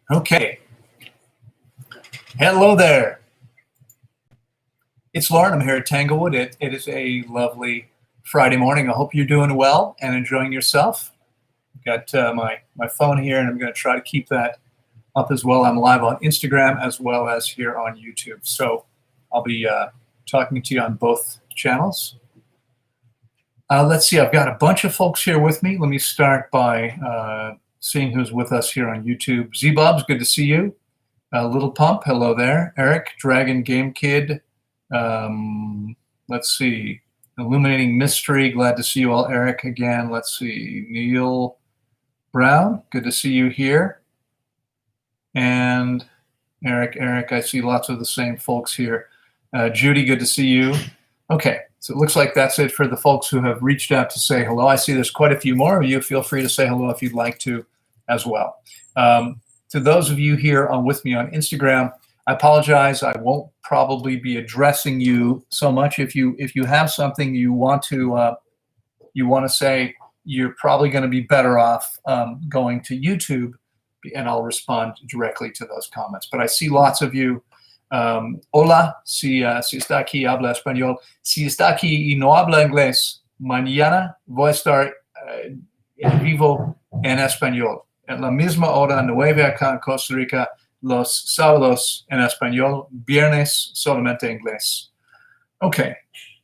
Okay. Hello there. It's Loren. I'm here at Tanglewood. It is a lovely Friday morning. I hope you're doing well and enjoying yourself. I've got my phone here, and I'm going to try to keep that up as well. I'm live on Instagram as well as here on YouTube. So I'll be talking to you on both channels. Let's see. I've got a bunch of folks here with me. Let me start by seeing who's with us here on YouTube. Z-Bob's, good to see you. Little Pump, hello there. Eric, Dragon Game Kid. Let's see. Illuminating Mystery, glad to see you all. Eric again. Let's see. Neil Brown, good to see you here. And Eric, I see lots of the same folks here. Judy, good to see you. Okay, so it looks like that's it for the folks who have reached out to say hello. I see there's quite a few more of you. Feel free to say hello if you'd like to as well. To those of you here with me on Instagram, I apologize. I won't probably be addressing you so much. If you have something you want to say, you're probably going to be better off going to YouTube, and I'll respond directly to those comments. But I see lots of you. Hola, si está aquí, habla español. Si está aquí y no habla inglés, mañana voy a estar en vivo en español. En la misma hora, 9 acá en Costa Rica, los sábados en español, viernes solamente inglés. Okay,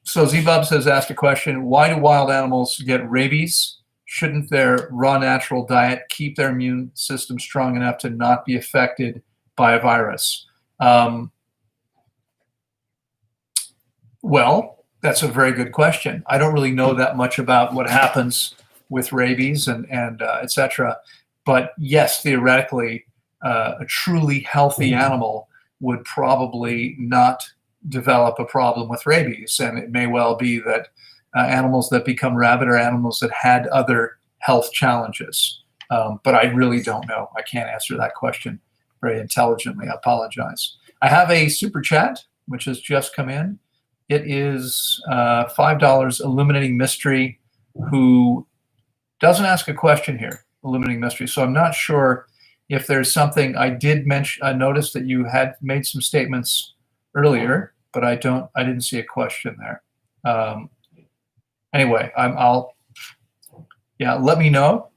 so Z-Bob says, asked a question, why do wild animals get rabies? Shouldn't their raw natural diet keep their immune system strong enough to not be affected by a virus? Well, that's a very good question. I don't really know that much about what happens with rabies and et cetera. But yes, theoretically, a truly healthy animal would probably not develop a problem with rabies. And it may well be that animals that become rabid are animals that had other health challenges. But I really don't know. I can't answer that question very intelligently. I apologize. I have a super chat, which has just come in. It is $5, Illuminating Mystery, who doesn't ask a question here. Illuminating Mystery. So I'm not sure if there's something I did mention. I noticed that you had made some statements earlier, but I didn't see a question there. Anyway, let me know.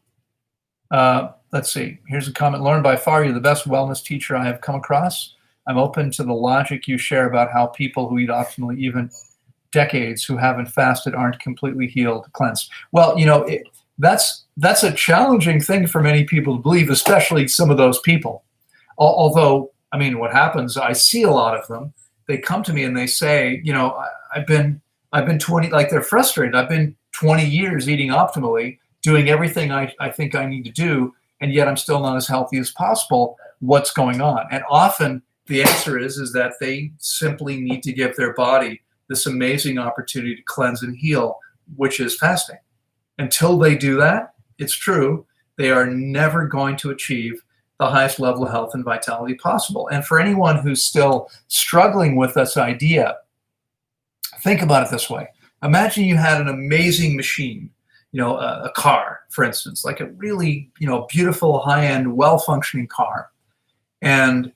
Let's see. Here's a comment. Loren, by far, you're the best wellness teacher I have come across. I'm open to the logic you share about how people who eat optimally, even decades who haven't fasted, aren't completely healed, cleansed. Well, that's a challenging thing for many people to believe, especially some of those people. Although, I mean, what happens, I see a lot of them. They come to me and they say, I've been 20, like they're frustrated. I've been 20 years eating optimally, doing everything I think I need to do, and yet I'm still not as healthy as possible. What's going on? And often the answer is that they simply need to give their body this amazing opportunity to cleanse and heal, which is fasting. Until they do that, it's true, they are never going to achieve the highest level of health and vitality possible. And for anyone who's still struggling with this idea, think about it this way. Imagine you had an amazing machine, a car, for instance, like a really, beautiful, high-end, well-functioning car. And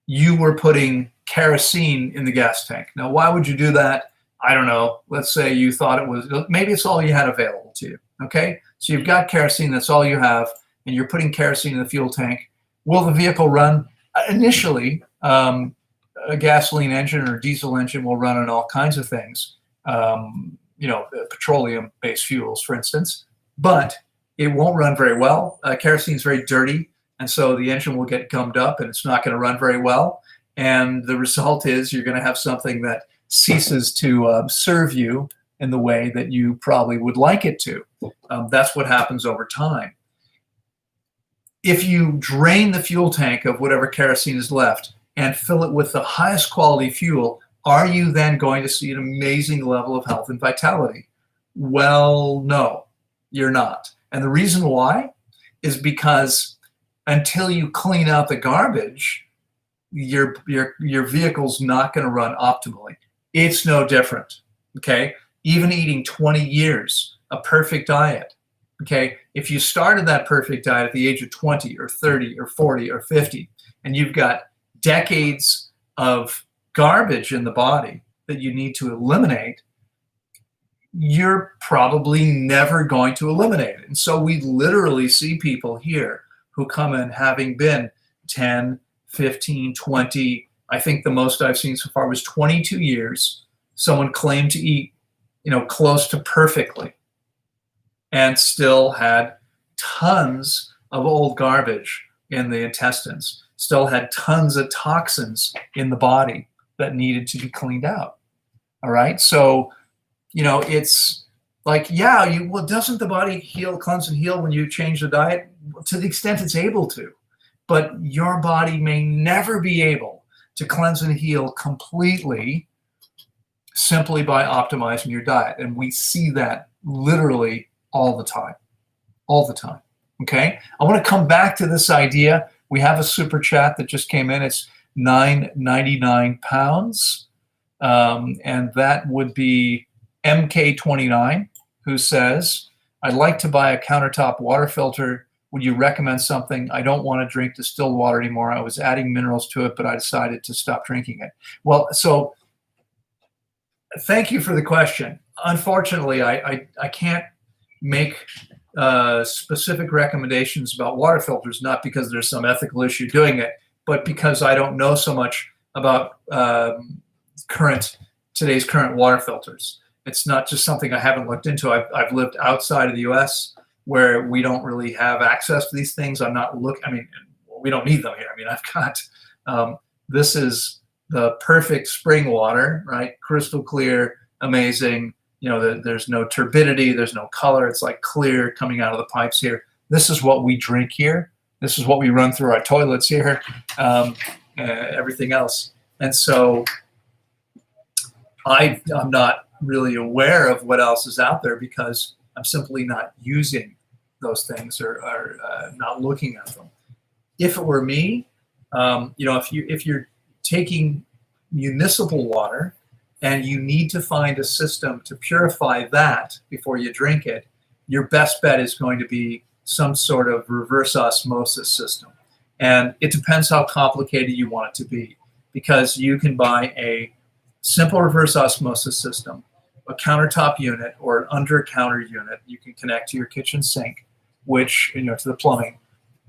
you were putting kerosene in the gas tank. Now, why would you do that? I don't know. Let's say you thought it was, maybe it's all you had available to you. Okay. So you've got kerosene, that's all you have, and you're putting kerosene in the fuel tank. Will the vehicle run? Initially, a gasoline engine or diesel engine will run on all kinds of things, petroleum-based fuels, for instance, but it won't run very well. Kerosene is very dirty, and so the engine will get gummed up and it's not going to run very well. And the result is you're going to have something that ceases to serve you in the way that you probably would like it to. That's what happens over time. If you drain the fuel tank of whatever kerosene is left and fill it with the highest quality fuel, are you then going to see an amazing level of health and vitality? Well, no, you're not. And the reason why is because until you clean out the garbage, your vehicle's not going to run optimally. It's no different, okay? Even eating 20 years, a perfect diet, Okay, if you started that perfect diet at the age of 20 or 30 or 40 or 50, and you've got decades of garbage in the body that you need to eliminate, you're probably never going to eliminate it. And so we literally see people here who come in having been 10, 15, 20. I think the most I've seen so far was 22 years. Someone claimed to eat, close to perfectly, and still had tons of old garbage in the intestines, still had tons of toxins in the body that needed to be cleaned out. All right. So, it's like, well, doesn't the body cleanse and heal when you change the diet? To the extent it's able to. But your body may never be able to cleanse and heal completely simply by optimizing your diet. And we see that literally all the time. Okay. I want to come back to this idea. We have a super chat that just came in. It's £9.99. And that would be MK29, who says, I'd like to buy a countertop water filter. Would you recommend something? I don't want to drink distilled water anymore. I was adding minerals to it, but I decided to stop drinking it. Well, so thank you for the question. Unfortunately, I can't make specific recommendations about water filters, not because there's some ethical issue doing it, but because I don't know so much about today's current water filters. It's not just something I haven't looked into. I've lived outside of the U.S. where we don't really have access to these things. We don't need them here. I've got, this is the perfect spring water, right? Crystal clear, amazing. There's no turbidity, there's no color. It's like clear coming out of the pipes here. This is what we drink here. This is what we run through our toilets here, everything else. And so I'm not really aware of what else is out there because I'm simply not using those things or not looking at them. If it were me, if you're taking municipal water and you need to find a system to purify that before you drink it, your best bet is going to be some sort of reverse osmosis system. And it depends how complicated you want it to be, because you can buy a simple reverse osmosis system, a countertop unit or an under-counter unit you can connect to your kitchen sink, which, to the plumbing.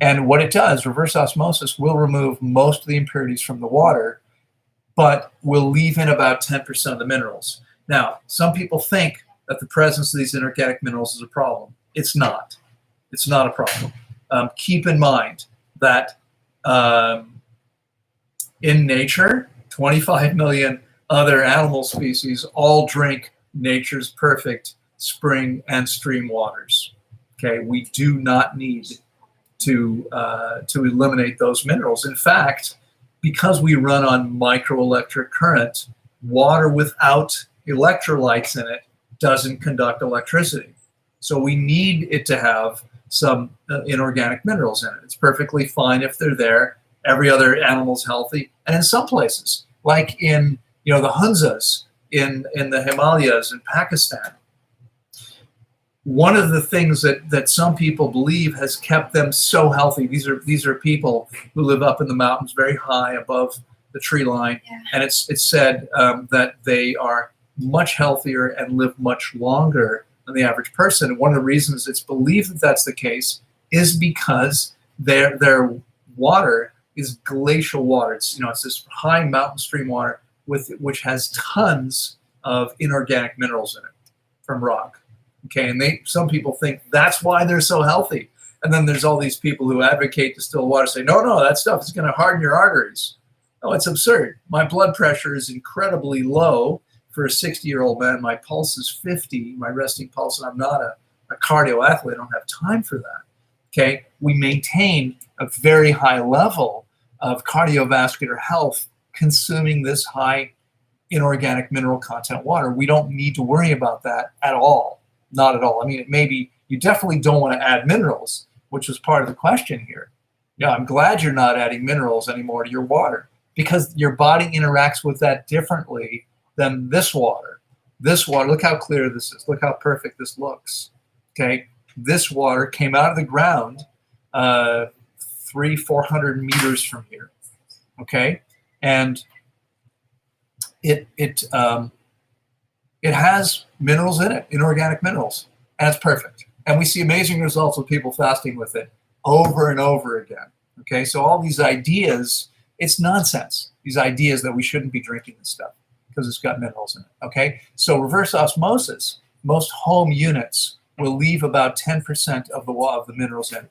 And what it does, reverse osmosis will remove most of the impurities from the water, but will leave in about 10% of the minerals. Now, some people think that the presence of these inorganic minerals is a problem. It's not. It's not a problem. Keep in mind that in nature, 25 million other animal species all drink nature's perfect spring and stream waters. Okay, we do not need to eliminate those minerals. In fact, because we run on microelectric current, water without electrolytes in it doesn't conduct electricity. So we need it to have some inorganic minerals in it. It's perfectly fine if they're there. Every other animal's healthy. And in some places, like in the Hunzas in the Himalayas in Pakistan, one of the things that some people believe has kept them so healthy, these are people who live up in the mountains very high above the tree line, and it's said that they are much healthier and live much longer than the average person. And one of the reasons it's believed that that's the case is because their water is glacial water. It's this high mountain stream water which has tons of inorganic minerals in it from rock. Okay, and some people think that's why they're so healthy. And then there's all these people who advocate distilled water, say, no, that stuff is going to harden your arteries. No, it's absurd. My blood pressure is incredibly low for a 60-year-old man. My pulse is 50, my resting pulse, and I'm not a cardio athlete. I don't have time for that. Okay, we maintain a very high level of cardiovascular health consuming this high inorganic mineral content water. We don't need to worry about that at all. Not at all. I mean, maybe you definitely don't want to add minerals, which is part of the question here. Yeah, I'm glad you're not adding minerals anymore to your water, because your body interacts with that differently than this water. This water, look how clear this is. Look how perfect this looks. Okay, this water came out of the ground 300-400 meters from here. Okay, and it has minerals in it, inorganic minerals, and it's perfect. And we see amazing results with people fasting with it over and over again. Okay, so all these ideas, it's nonsense. These ideas that we shouldn't be drinking this stuff because it's got minerals in it. Okay, so reverse osmosis, most home units will leave about 10% of the minerals in.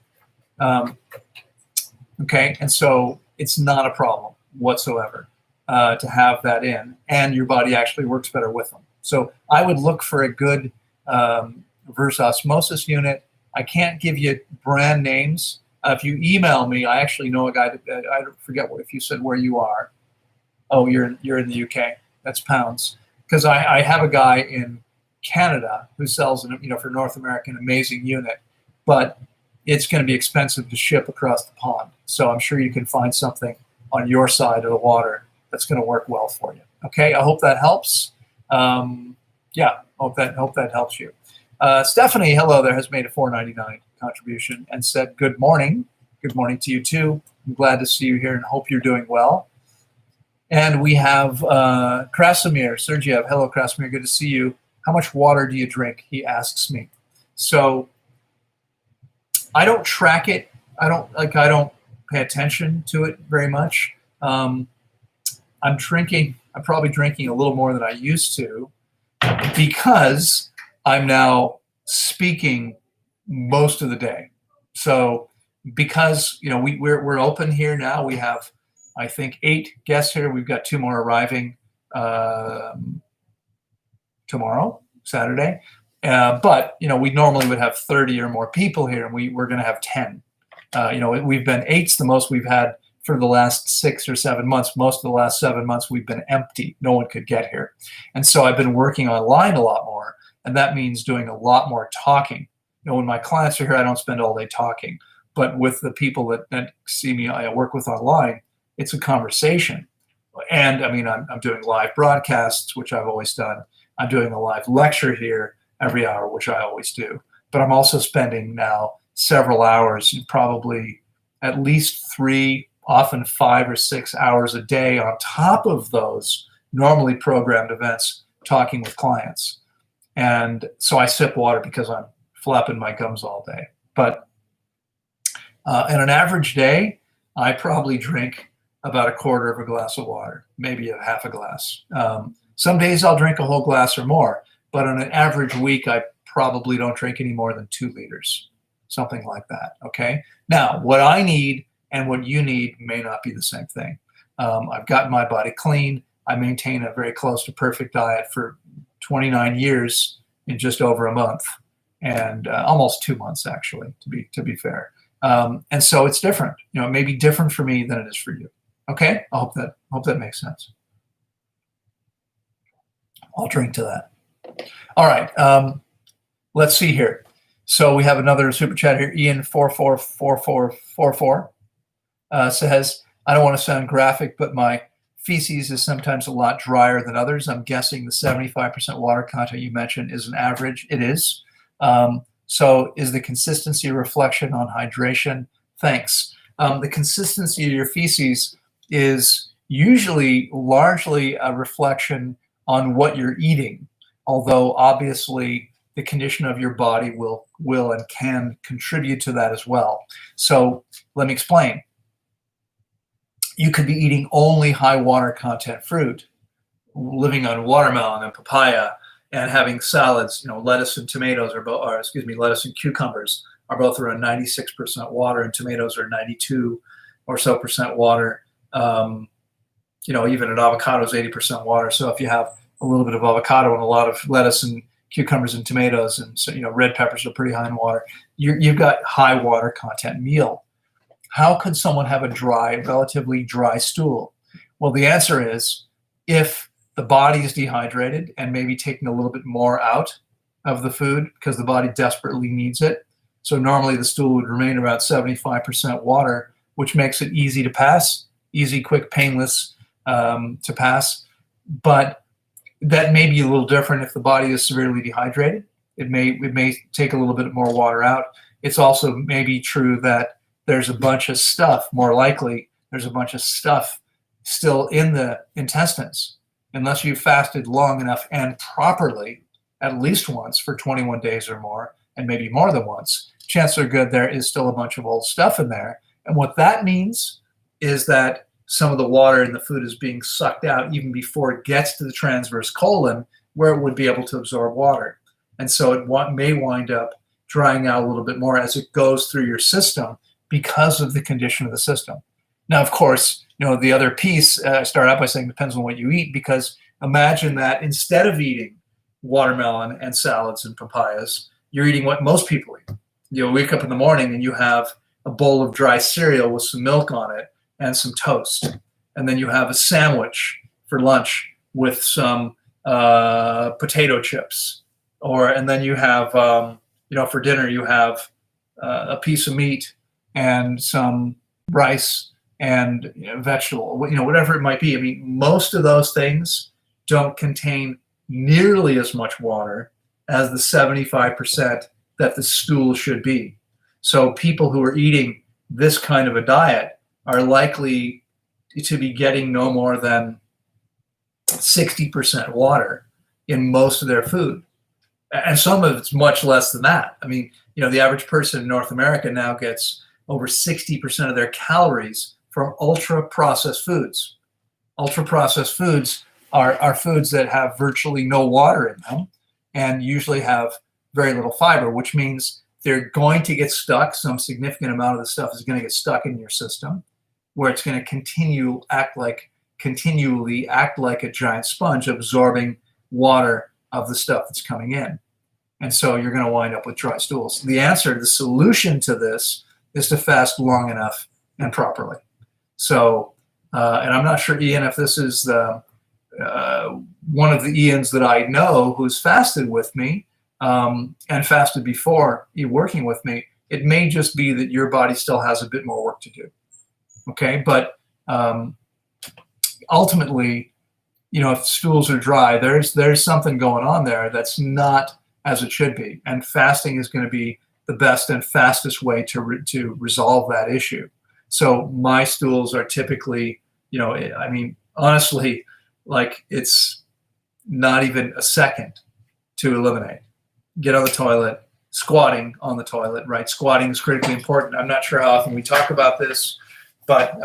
Okay, and so it's not a problem whatsoever to have that in, and your body actually works better with them. So I would look for a good reverse osmosis unit. I can't give you brand names. If you email me, I actually know a guy that I forget if you said where you are. Oh, you're in the UK. That's pounds. Because I have a guy in Canada who sells for North America an amazing unit, but it's going to be expensive to ship across the pond. So I'm sure you can find something on your side of the water that's going to work well for you. Okay, I hope that helps. Yeah, hope that helps you. Stephanie, hello there, has made a $4.99 contribution and said, good morning. Good morning to you too. I'm glad to see you here and hope you're doing well. And we have Krasimir, Sergiev. Hello, Krasimir, good to see you. How much water do you drink? He asks me. So I don't track it. I don't pay attention to it very much. I'm probably drinking a little more than I used to because I'm now speaking most of the day. So because we're open here now, we have I think 8 guests here. We've got 2 more arriving tomorrow, Saturday. But we normally would have 30 or more people here, and we're going to have 10. We've been 8's the most we've had for the last 6 or 7 months. Most of the last 7 months we've been empty. No one could get here. And so I've been working online a lot more, and that means doing a lot more talking. When my clients are here, I don't spend all day talking. But with the people that see me, I work with online, it's a conversation. And I mean, I'm doing live broadcasts, which I've always done. I'm doing a live lecture here every hour, which I always do. But I'm also spending now several hours, probably at least 3, often 5 or 6 hours a day on top of those normally programmed events, talking with clients. And so I sip water because I'm flapping my gums all day. But in an average day, I probably drink about 1/4 of a glass of water, maybe a half a glass. Some days I'll drink a whole glass or more, but on an average week, I probably don't drink any more than 2 liters, something like that, okay? Now, what I need and what you need may not be the same thing. I've gotten my body clean. I maintain a very close to perfect diet for 29 years in just over a month, and almost 2 months, actually, to be fair. And so it's different. It may be different for me than it is for you. Okay, I hope that makes sense. I'll drink to that. All right, let's see here. So we have another super chat here. Ian444444 says, I don't want to sound graphic, but my feces is sometimes a lot drier than others. I'm guessing the 75% water content you mentioned is an average. It is. So is the consistency a reflection on hydration? Thanks. The consistency of your feces is usually largely a reflection on what you're eating, although obviously the condition of your body will and can contribute to that as well. So let me explain. You could be eating only high water content fruit, living on watermelon and papaya, and having salads. Lettuce and tomatoes lettuce and cucumbers are both around 96% water, and tomatoes are 92 or so percent water. Even an avocado is 80% water. So if you have a little bit of avocado and a lot of lettuce and cucumbers and tomatoes, and so red peppers are pretty high in water, you've got high water content meal. How could someone have a relatively dry stool? Well, the answer is if the body is dehydrated and maybe taking a little bit more out of the food because the body desperately needs it. So normally the stool would remain around 75% water, which makes it easy to pass, easy, quick, painless to pass. But that may be a little different if the body is severely dehydrated. It may take a little bit more water out. It's also maybe true that there's a bunch of stuff, more likely, there's a bunch of stuff still in the intestines. Unless you fasted long enough and properly, at least once for 21 days or more, and maybe more than once, chances are good there is still a bunch of old stuff in there. And what that means is that some of the water in the food is being sucked out even before it gets to the transverse colon, where it would be able to absorb water. And so it may wind up drying out a little bit more as it goes through your system because of the condition of the system. Now, of course, the other piece, I start out by saying depends on what you eat, because imagine that instead of eating watermelon and salads and papayas, you're eating what most people eat. You'll wake up in the morning and you have a bowl of dry cereal with some milk on it and some toast. And then you have a sandwich for lunch with some potato chips. And then you have, for dinner, you have a piece of meat and some rice and vegetable, whatever it might be. I mean, most of those things don't contain nearly as much water as the 75% that the stool should be. So people who are eating this kind of a diet are likely to be getting no more than 60% water in most of their food. And some of it's much less than that. I mean, the average person in North America now gets over 60% of their calories from ultra-processed foods. Ultra-processed foods are foods that have virtually no water in them and usually have very little fiber, which means they're going to get stuck. Some significant amount of the stuff is going to get stuck in your system, where it's going to continually act like a giant sponge, absorbing water of the stuff that's coming in. And so you're going to wind up with dry stools. The solution to this is to fast long enough and properly. So, and I'm not sure, Ian, if this is one of the Ians that I know who's fasted with me and fasted before you working with me. It may just be that your body still has a bit more work to do. Okay, but ultimately, if stools are dry, there's something going on there that's not as it should be, and fasting is going to be the best and fastest way to resolve that issue. So my stools are typically, honestly, like it's not even a second to eliminate. Get on the toilet, squatting on the toilet, right? Squatting is critically important. I'm not sure how often we talk about this, but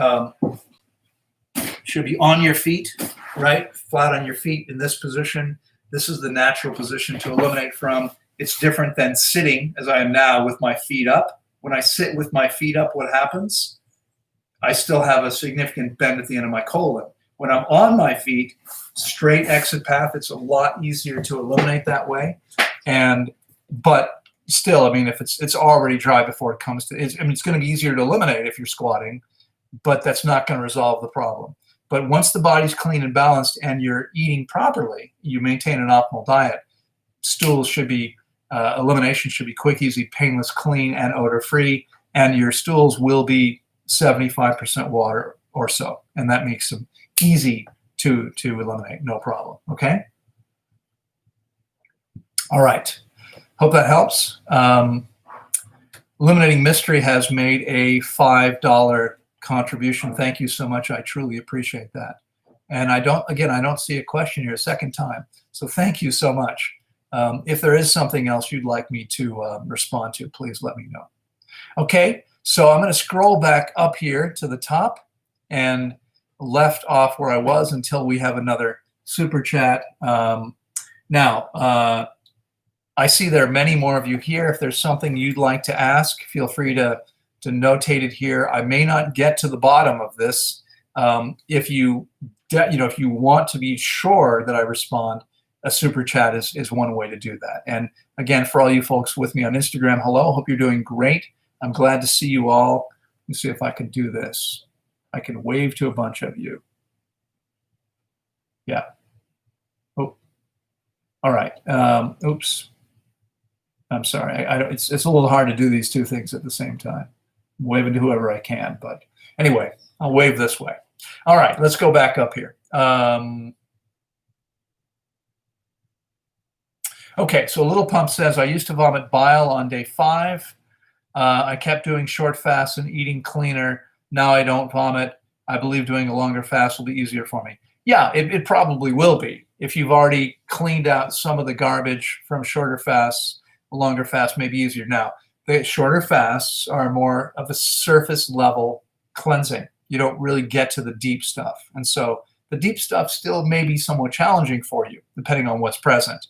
should be on your feet, right? Flat on your feet in this position. This is the natural position to eliminate from. It's different than sitting as I am now with my feet up. When I sit with my feet up, what happens? I still have a significant bend at the end of my colon. When I'm on my feet, straight exit path, it's a lot easier to eliminate that way. But still, if it's already dry before it comes to, it's going to be easier to eliminate if you're squatting, but that's not going to resolve the problem. But once the body's clean and balanced and you're eating properly, you maintain an optimal diet, stools should be, elimination should be quick, easy, painless, clean, and odor-free, and your stools will be 75% water or so, and that makes them easy to eliminate, no problem, okay? All right, hope that helps. Eliminating Mystery has made a $5 contribution. Thank you so much. I truly appreciate that. And I don't see a question here a second time. So thank you so much. If there is something else you'd like me to respond to, please let me know. Okay, so I'm going to scroll back up here to the top and left off where I was until we have another super chat. Now, I see there are many more of you here. If there's something you'd like to ask, feel free to notate it here. I may not get to the bottom of this. If you want to be sure that I respond, a super chat is one way to do that. And again, for all you folks with me on Instagram, hello, hope you're doing great. I'm glad to see you all. Let me see if I can do this. I can wave to a bunch of you. Yeah. Oh, all right. Oops. I'm sorry. It's a little hard to do these two things at the same time. I'm waving to whoever I can, but anyway, I'll wave this way. All right, let's go back up here. Okay, so Little Pump says, I used to vomit bile on day 5. I kept doing short fasts and eating cleaner. Now I don't vomit. I believe doing a longer fast will be easier for me. Yeah, it probably will be. If you've already cleaned out some of the garbage from shorter fasts, a longer fast may be easier. Now, the shorter fasts are more of a surface level cleansing. You don't really get to the deep stuff. And so the deep stuff still may be somewhat challenging for you, depending on what's present.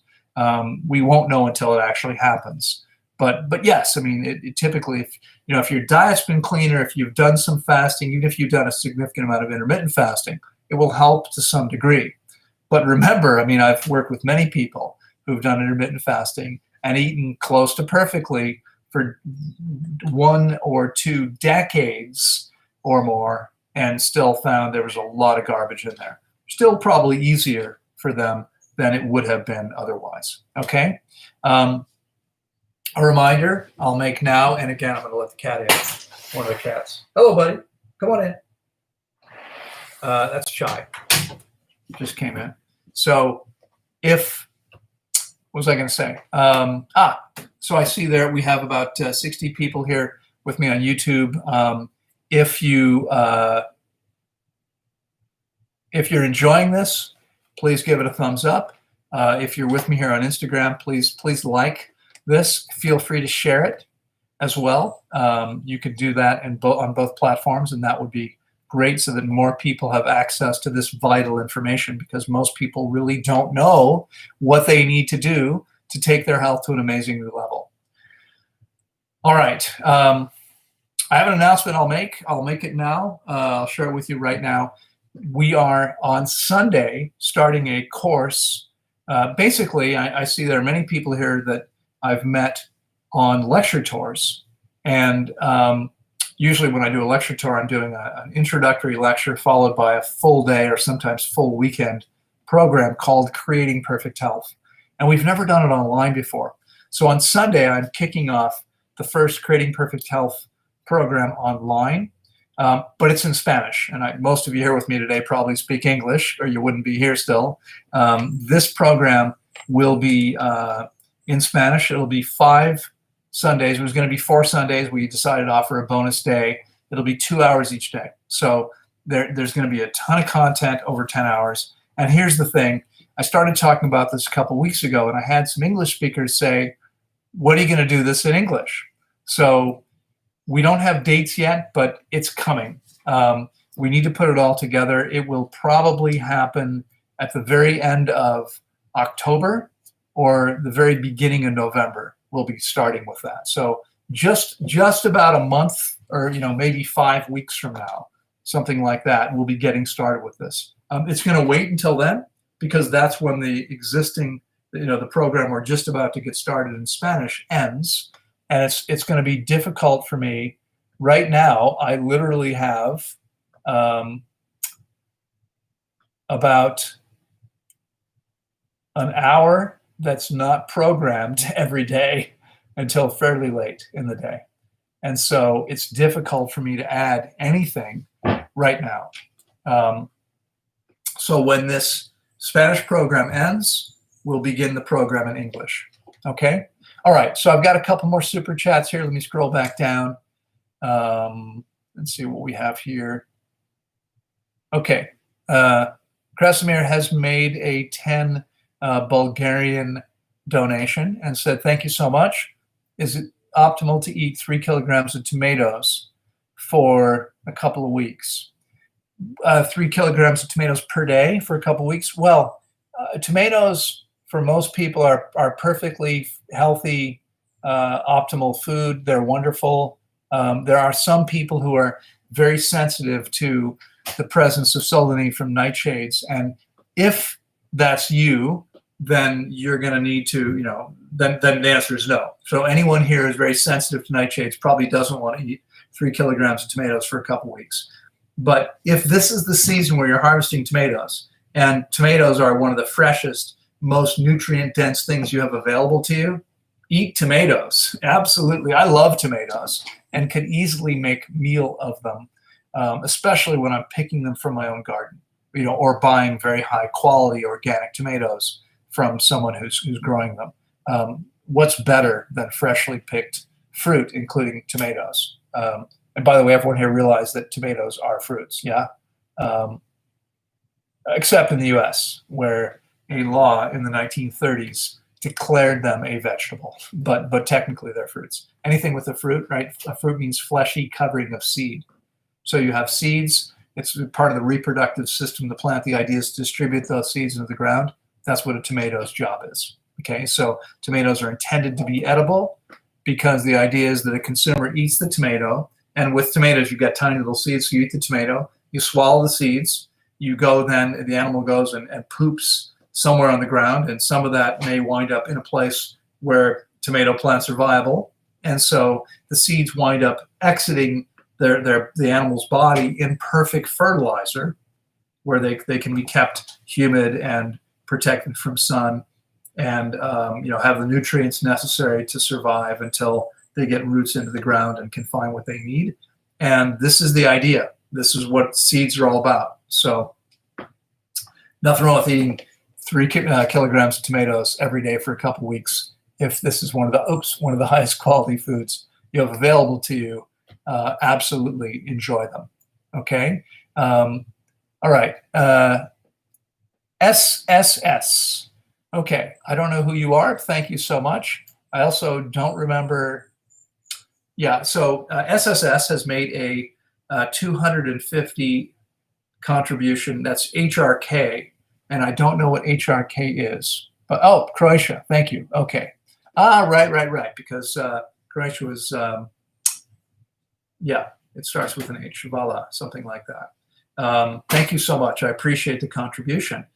We won't know until it actually happens. But yes, I mean, it typically, if your diet's been cleaner, if you've done some fasting, even if you've done a significant amount of intermittent fasting, it will help to some degree. But remember, I mean, I've worked with many people who've done intermittent fasting and eaten close to perfectly for 1 or 2 decades or more, and still found there was a lot of garbage in there. Still probably easier for them than it would have been otherwise. Okay? A reminder I'll make now, and again, I'm going to let the cat in. One of the cats. Hello, buddy. Come on in. That's Shy. Just came in. So what was I going to say? So I see there we have about 60 people here with me on YouTube. If you're enjoying this, please give it a thumbs up. If you're with me here on Instagram, please like this. Feel free to share it as well. You could do that on both platforms, and that would be great so that more people have access to this vital information, because most people really don't know what they need to do to take their health to an amazing new level. All right. I have an announcement I'll make. I'll make it now. I'll share it with you right now. We are on Sunday starting a course. Basically, I see there are many people here that I've met on lecture tours. And usually when I do a lecture tour, I'm doing an introductory lecture followed by a full day or sometimes full weekend program called Creating Perfect Health. And we've never done it online before. So on Sunday, I'm kicking off the first Creating Perfect Health program online, but it's in Spanish. And most of you here with me today probably speak English, or you wouldn't be here still. This program will be in Spanish. It'll be 5 Sundays. It was going to be 4 Sundays. We decided to offer a bonus day. It'll be 2 hours each day. So there's going to be a ton of content over 10 hours. And here's the thing. I started talking about this a couple weeks ago, and I had some English speakers say, what are you going to do this in English? So we don't have dates yet, but it's coming. We need to put it all together. It will probably happen at the very end of October or the very beginning of November. We'll be starting with that. So just about a month, or maybe 5 weeks from now, something like that, we'll be getting started with this. It's going to wait until then, because that's when the existing, the program we're just about to get started in Spanish ends, and it's going to be difficult for me right now. I literally have about an hour that's not programmed every day until fairly late in the day. And so it's difficult for me to add anything right now. So when this Spanish program ends, we'll begin the program in English. Okay? All right, so I've got a couple more super chats here. Let me scroll back down and see what we have here. Okay. Krasimir has made a 10 Bulgarian donation and said, thank you so much. Is it optimal to eat 3 kilograms of tomatoes for a couple of weeks? 3 kilograms of tomatoes per day for a couple of weeks? Well, tomatoes for most people are perfectly healthy, optimal food. They're wonderful. There are some people who are very sensitive to the presence of solanine from nightshades. And if that's you, then you're going to need to, then the answer is no. So anyone here who's very sensitive to nightshades probably doesn't want to eat 3 kilograms of tomatoes for a couple weeks. But if this is the season where you're harvesting tomatoes, and tomatoes are one of the freshest, most nutrient-dense things you have available to you, eat tomatoes. Absolutely. I love tomatoes and could easily make meal of them, especially when I'm picking them from my own garden, or buying very high-quality organic tomatoes from someone who's growing them. What's better than freshly picked fruit, including tomatoes? And by the way, everyone here realized that tomatoes are fruits, yeah? Um, Except in the US, where a law in the 1930s declared them a vegetable, but technically they're fruits. Anything with a fruit, right? A fruit means fleshy covering of seed. So you have seeds. It's part of the reproductive system of the plant. The idea is to distribute those seeds into the ground. That's what a tomato's job is. Okay, so tomatoes are intended to be edible because the idea is that a consumer eats the tomato, and with tomatoes you get tiny little seeds. So you eat the tomato, you swallow the seeds, you go then, the animal goes and poops somewhere on the ground, and some of that may wind up in a place where tomato plants are viable. And so the seeds wind up exiting the animal's body in perfect fertilizer, where they can be kept humid and protected from sun, and have the nutrients necessary to survive until they get roots into the ground and can find what they need. And this is the idea. This is what seeds are all about. So nothing wrong with eating 3 kilograms of tomatoes every day for a couple weeks if this is one of the highest quality foods you have available to you. Absolutely enjoy them. Okay. All right. SSS. Okay. I don't know who you are. Thank you so much. I also don't remember. Yeah. So SSS has made a 250 contribution. That's HRK. And I don't know what HRK is. But, oh, Croatia. Thank you. Okay. Right. Because Croatia was, yeah, it starts with an H. Vala, something like that. Thank you so much. I appreciate the contribution.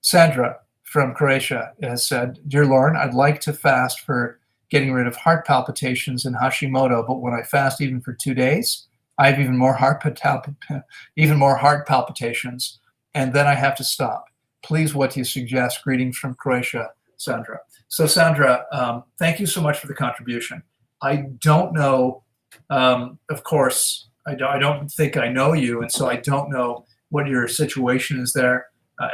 Sandra from Croatia has said, "Dear Loren, I'd like to fast for getting rid of heart palpitations and Hashimoto, but when I fast even for 2 days, I have even more heart palpitations, and then I have to stop. Please, what do you suggest? Greetings from Croatia, Sandra." So Sandra, thank you so much for the contribution. I don't know, of course, I don't think I know you, and so I don't know what your situation is there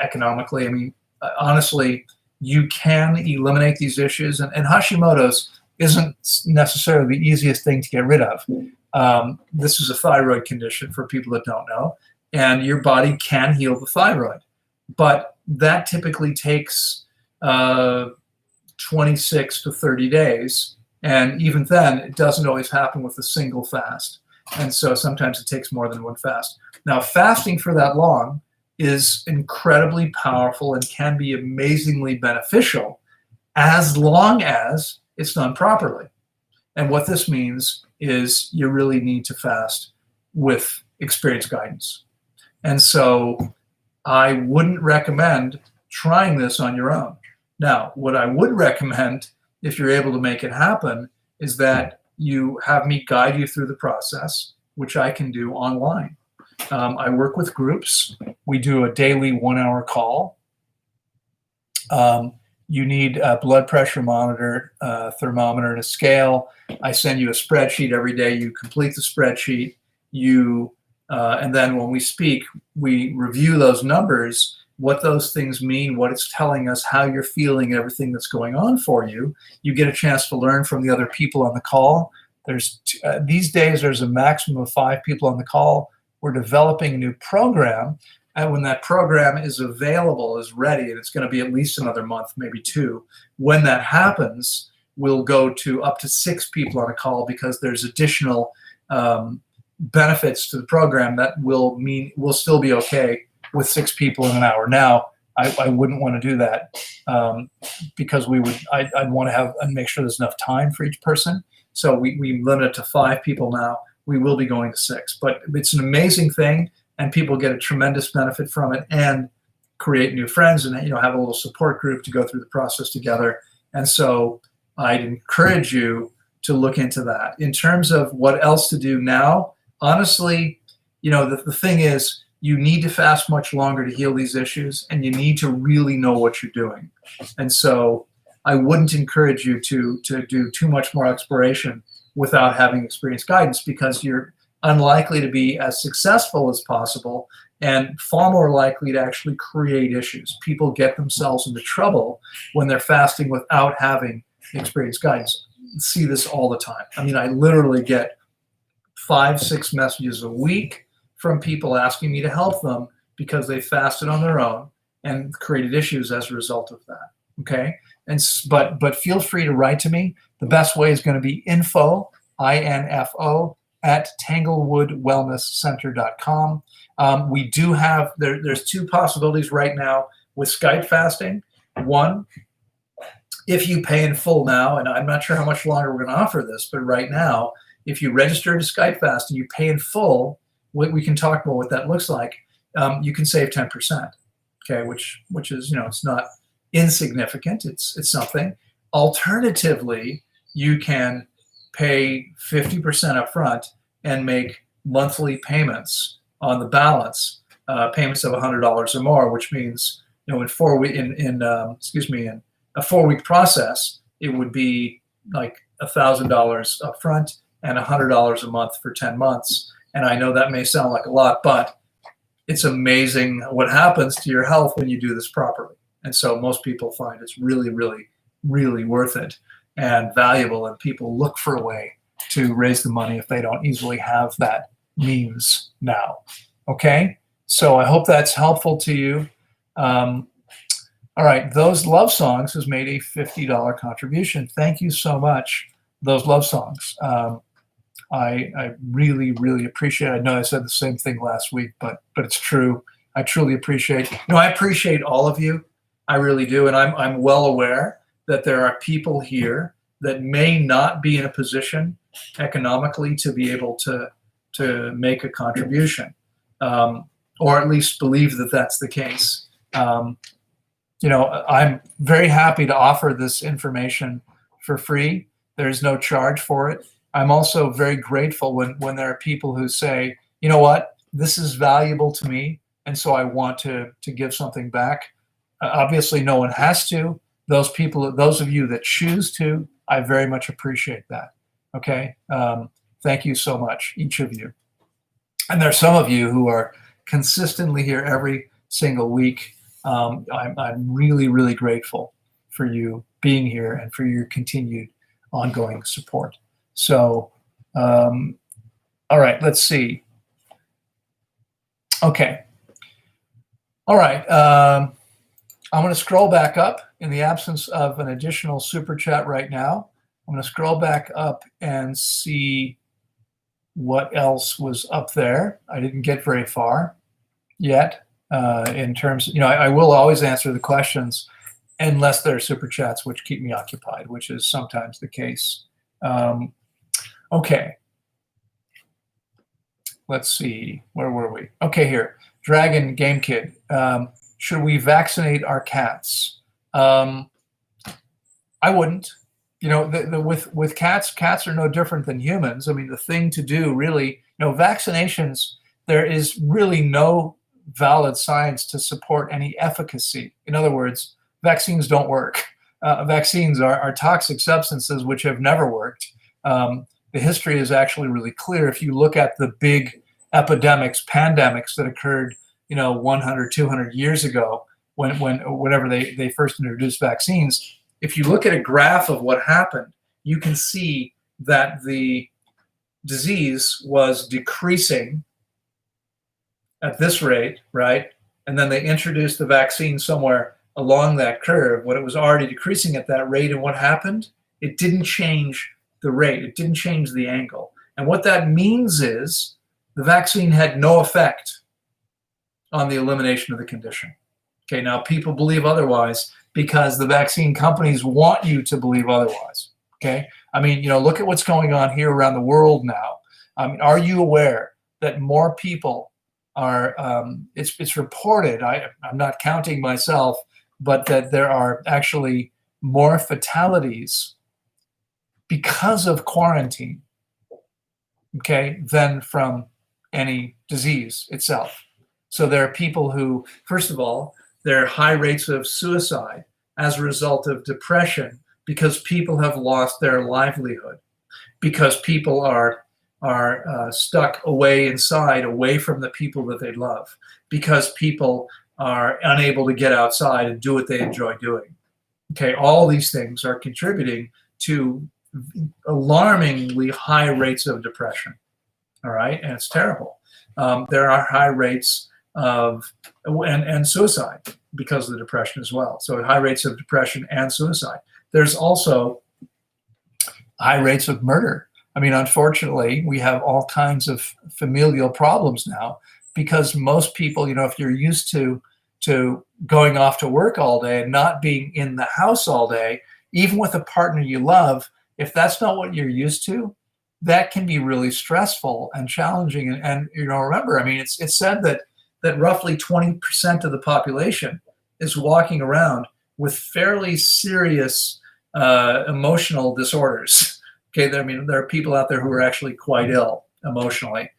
economically. I mean, honestly, you can eliminate these issues, and Hashimoto's isn't necessarily the easiest thing to get rid of. This is a thyroid condition for people that don't know, and your body can heal the thyroid, but that typically takes 26 to 30 days. And even then, it doesn't always happen with a single fast. And so sometimes it takes more than one fast. Now, fasting for that long is incredibly powerful and can be amazingly beneficial as long as it's done properly. And what this means is you really need to fast with experienced guidance. And so I wouldn't recommend trying this on your own. Now, what I would recommend, if you're able to make it happen, is that you have me guide you through the process, which I can do online. I work with groups. We do a daily 1-hour call. You need a blood pressure monitor, thermometer, and a scale. I send you a spreadsheet every day. You complete the spreadsheet. And then when we speak, we review those numbers, what those things mean, what it's telling us, how you're feeling, everything that's going on for you. You get a chance to learn from the other people on the call. These days, there's a maximum of 5 people on the call. We're developing a new program. And when that program is available, is ready, and it's going to be at least another month, maybe 2, when that happens, we'll go to up to 6 people on a call, because there's additional benefits to the program that will mean we'll still be okay with 6 people in an hour. Now, I wouldn't want to do that because I'd want to have and make sure there's enough time for each person. So we limit it to 5 people now. We will be going to 6, but it's an amazing thing, and people get a tremendous benefit from it and create new friends, and have a little support group to go through the process together. And so I'd encourage you to look into that. In terms of what else to do now, honestly, the thing is, you need to fast much longer to heal these issues, and you need to really know what you're doing. And so I wouldn't encourage you to do too much more exploration without having experienced guidance, because you're unlikely to be as successful as possible and far more likely to actually create issues. People get themselves into trouble when they're fasting without having experienced guidance. See this all the time. I mean, I literally get 5, 6 messages a week from people asking me to help them because they fasted on their own and created issues as a result of that. Okay, and but feel free to write to me. The best way is going to be info, INFO, at tanglewoodwellnesscenter.com. We do have there's 2 possibilities right now with Skype fasting. One, if you pay in full now, and I'm not sure how much longer we're going to offer this, but right now, if you register to Skype fast and you pay in full, we can talk about what that looks like. You can save 10%. Okay, which is, it's not insignificant. It's something. Alternatively, you can pay 50% up front and make monthly payments on the balance, payments of $100 or more, which means, in a 4-week process, it would be like $1,000 up front and $100 a month for 10 months. And I know that may sound like a lot, but it's amazing what happens to your health when you do this properly. And so most people find it's really, really, really worth it and valuable, and people look for a way to raise the money if they don't easily have that means now. Okay? So I hope that's helpful to you. All right, Those Love Songs has made a $50 contribution. Thank you so much, Those Love Songs. I really, really appreciate it. I know I said the same thing last week, but it's true. I truly appreciate, I appreciate all of you. I really do. And I'm well aware that there are people here that may not be in a position economically to be able to make a contribution, or at least believe that that's the case. I'm very happy to offer this information for free. There's no charge for it. I'm also very grateful when there are people who say, you know what, this is valuable to me, and so I want to give something back. Obviously, no one has to. Those of you that choose to, I very much appreciate that. Okay, thank you so much, each of you. And there are some of you who are consistently here every single week. I'm really, really grateful for you being here and for your continued ongoing support. So, all right, let's see. Okay. All right. I'm going to scroll back up in the absence of an additional super chat right now. I'm going to scroll back up and see what else was up there. I didn't get very far yet in terms, I will always answer the questions unless there are super chats, which keep me occupied, which is sometimes the case. Okay. Let's see. Where were we? Okay, here. Dragon Game Kid. Should we vaccinate our cats? I wouldn't. With cats are no different than humans. I mean, the thing to do really, vaccinations, there is really no valid science to support any efficacy. In other words, vaccines don't work. Vaccines are toxic substances which have never worked. The history is actually really clear. If you look at the big epidemics, pandemics that occurred, 100, 200 years ago, whenever they first introduced vaccines, if you look at a graph of what happened, you can see that the disease was decreasing at this rate, right? And then they introduced the vaccine somewhere along that curve when it was already decreasing at that rate. And what happened? It didn't change the rate. It didn't change the angle. And what that means is the vaccine had no effect on the elimination of the condition. Okay, now people believe otherwise because the vaccine companies want you to believe otherwise. Okay, I mean, look at what's going on here around the world now. I mean, are you aware that more people are, it's reported, I'm not counting myself, but that there are actually more fatalities because of quarantine, okay, than from any disease itself. So there are people who, first of all, there are high rates of suicide as a result of depression because people have lost their livelihood, because people are are stuck away inside, away from the people that they love, because people are unable to get outside and do what they enjoy doing. Okay, all these things are contributing to alarmingly high rates of depression. All right, and it's terrible. There are high rates of and suicide because of the depression as well. So high rates of depression and suicide. There's also high rates of murder. I mean, unfortunately, we have all kinds of familial problems now because most people, if you're used to going off to work all day and not being in the house all day, even with a partner you love, if that's not what you're used to, that can be really stressful and challenging. And remember, I mean, it's said that roughly 20% of the population is walking around with fairly serious emotional disorders. Okay, there are people out there who are actually quite ill emotionally,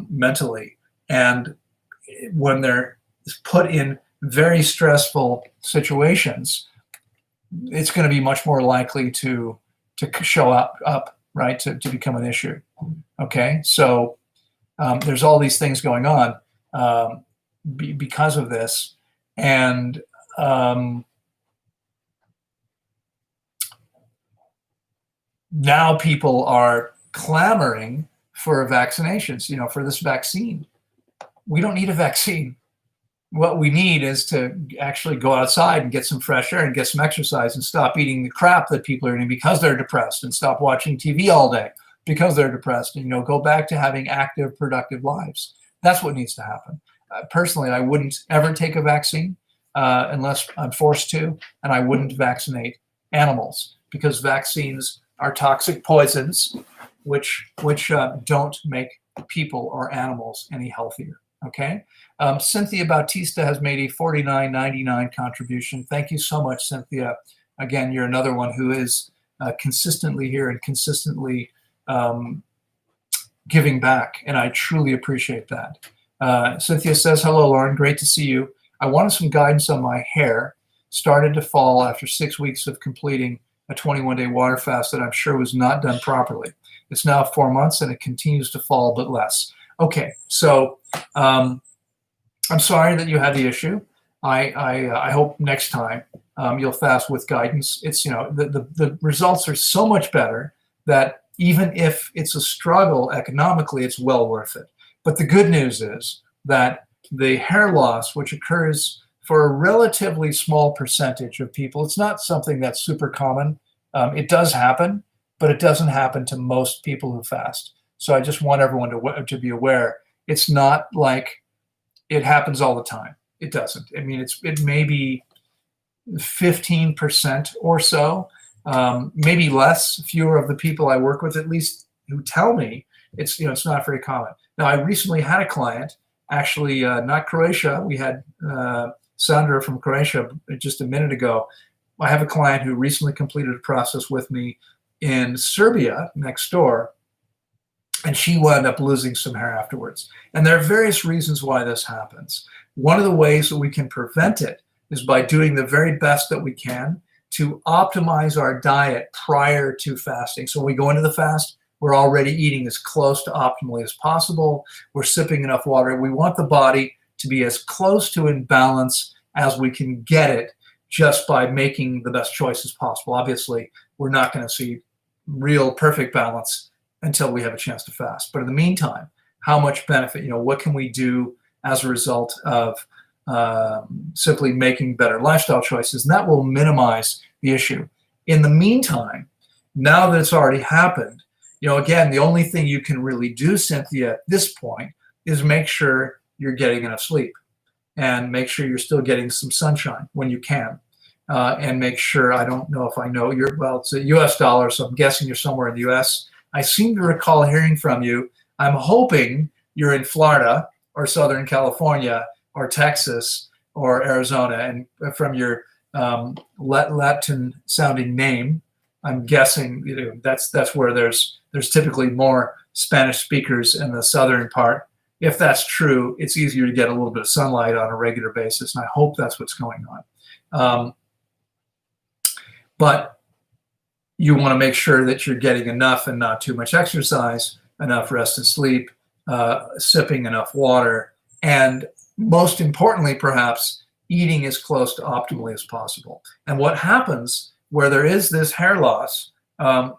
mentally, and when they're put in very stressful situations, it's going to be much more likely to show up, right, to become an issue. Okay, so there's all these things going on because of this, and now people are clamoring for vaccinations, for this vaccine. We don't need a vaccine. What we need is to actually go outside and get some fresh air and get some exercise and stop eating the crap that people are eating because they're depressed, and stop watching TV all day because they're depressed, and go back to having active, productive lives. That's what needs to happen. Personally, I wouldn't ever take a vaccine unless I'm forced to, and I wouldn't vaccinate animals because vaccines are toxic poisons which don't make people or animals any healthier. Okay. Cynthia Bautista has made a $49.99 contribution. Thank you so much, Cynthia. Again, you're another one who is consistently here and consistently giving back, and I truly appreciate that. Cynthia says, hello, Loren, great to see you. I wanted some guidance on my hair. Started to fall after 6 weeks of completing a 21-day water fast that I'm sure was not done properly. It's now 4 months and it continues to fall, but less. Okay, so I'm sorry that you had the issue. I hope next time you'll fast with guidance. It's the results are so much better that even if it's a struggle economically, it's well worth it. But the good news is that the hair loss, which occurs for a relatively small percentage of people, it's not something that's super common. It does happen, but it doesn't happen to most people who fast. So I just want everyone to be aware. It's not like it happens all the time. It doesn't. I mean, it may be 15% or so, maybe less. Fewer of the people I work with, at least, who tell me it's not very common. Now, I recently had a client, actually not Croatia. We had Sandra from Croatia just a minute ago. I have a client who recently completed a process with me in Serbia next door, and she wound up losing some hair afterwards. And there are various reasons why this happens. One of the ways that we can prevent it is by doing the very best that we can to optimize our diet prior to fasting. So when we go into the fast, we're already eating as close to optimally as possible. We're sipping enough water. We want the body to be as close to in balance as we can get it just by making the best choices possible. Obviously, we're not going to see real perfect balance until we have a chance to fast. But in the meantime, how much benefit, what can we do as a result of simply making better lifestyle choices? And that will minimize the issue. In the meantime, now that it's already happened, again, the only thing you can really do, Cynthia, at this point is make sure you're getting enough sleep and make sure you're still getting some sunshine when you can. And make sure, I don't know if I know, it's a US dollar, so I'm guessing you're somewhere in the US. I seem to recall hearing from you. I'm hoping you're in Florida or Southern California or Texas or Arizona. And from your Latin sounding name, I'm guessing that's where there's typically more Spanish speakers in the southern part. If that's true, it's easier to get a little bit of sunlight on a regular basis, and I hope that's what's going on. But you want to make sure that you're getting enough and not too much exercise enough rest and sleep, sipping enough water, and most importantly, perhaps, eating as close to optimally as possible. And what happens where there is this hair loss,